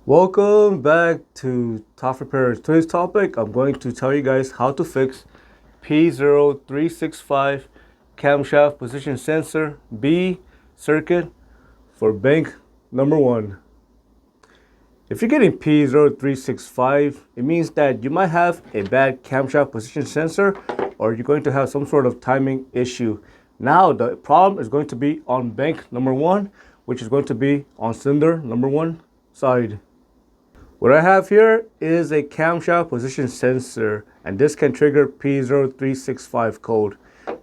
Welcome back to Top Repairs. Today's topic, I'm going to tell you guys how to fix P0365 camshaft position sensor B circuit for bank number 1. If you're getting P0365, it means that you might have a bad camshaft position sensor or you're going to have some sort of timing issue. Now the problem is going to be on bank number 1, which is going to be on cylinder number 1 side. What I have here is a camshaft position sensor, and this can trigger P0365 code.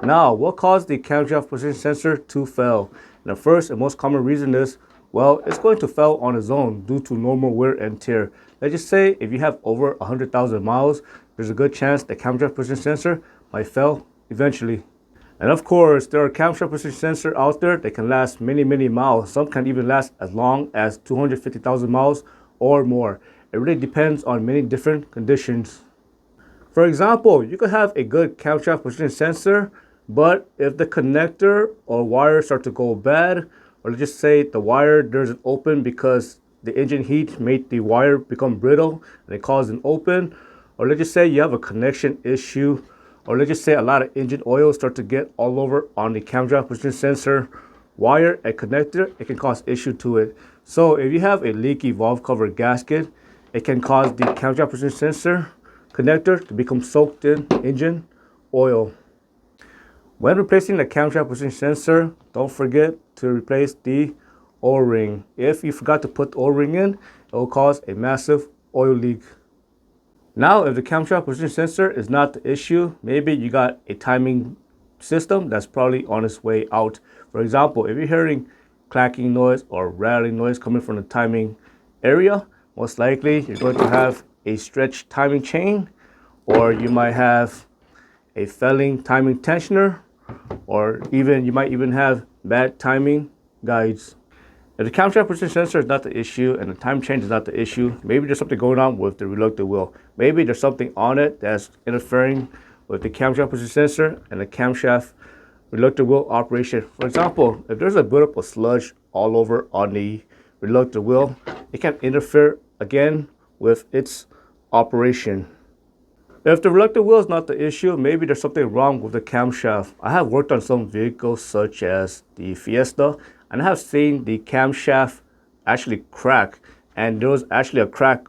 Now, what caused the camshaft position sensor to fail? And the first and most common reason is, well, it's going to fail on its own due to normal wear and tear. Let's just say if you have over 100,000 miles, there's a good chance the camshaft position sensor might fail eventually. And of course, there are camshaft position sensors out there that can last many miles. Some can even last as long as 250,000 miles or more. It really depends on many different conditions. For example, you could have a good camshaft position sensor, but if the connector or wire start to go bad, or let's just say the wire doesn't open because the engine heat made the wire become brittle and it caused an open, or let's just say you have a connection issue, or let's just say a lot of engine oil start to get all over on the camshaft position sensor wire and connector, it can cause issue to it. So if you have a leaky valve cover gasket, it can cause the camshaft position sensor connector to become soaked in engine oil. When replacing the camshaft position sensor, don't forget to replace the O-ring. If you forgot to put the O-ring in, it will cause a massive oil leak. Now, if the camshaft position sensor is not the issue, maybe you got a timing system that's probably on its way out. For example, if you're hearing clacking noise or rattling noise coming from the timing area, most likely you're going to have a stretched timing chain, or you might have a failing timing tensioner, or even you might even have bad timing guides. If the camshaft position sensor is not the issue and the time change is not the issue, maybe there's something going on with the reluctant wheel. Maybe there's something on it that's interfering with the camshaft position sensor and the camshaft reluctant wheel operation. For example, if there's a buildup of sludge all over on the reluctant wheel, it can interfere again with its operation. If the reluctant wheel is not the issue, maybe there's something wrong with the camshaft. I have worked on some vehicles such as the Fiesta, and I have seen the camshaft actually crack, and there was actually a crack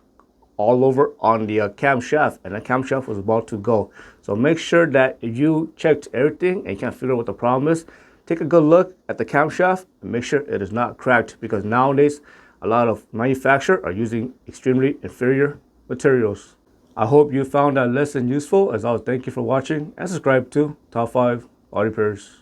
all over on the camshaft, and the camshaft was about to go. So make sure that if you checked everything and you can't figure out what the problem is, take a good look at the camshaft and make sure it is not cracked, because nowadays a lot of manufacturers are using extremely inferior materials. I hope you found that lesson useful. As always, thank you for watching and subscribe to Top 5 Auto Repairs.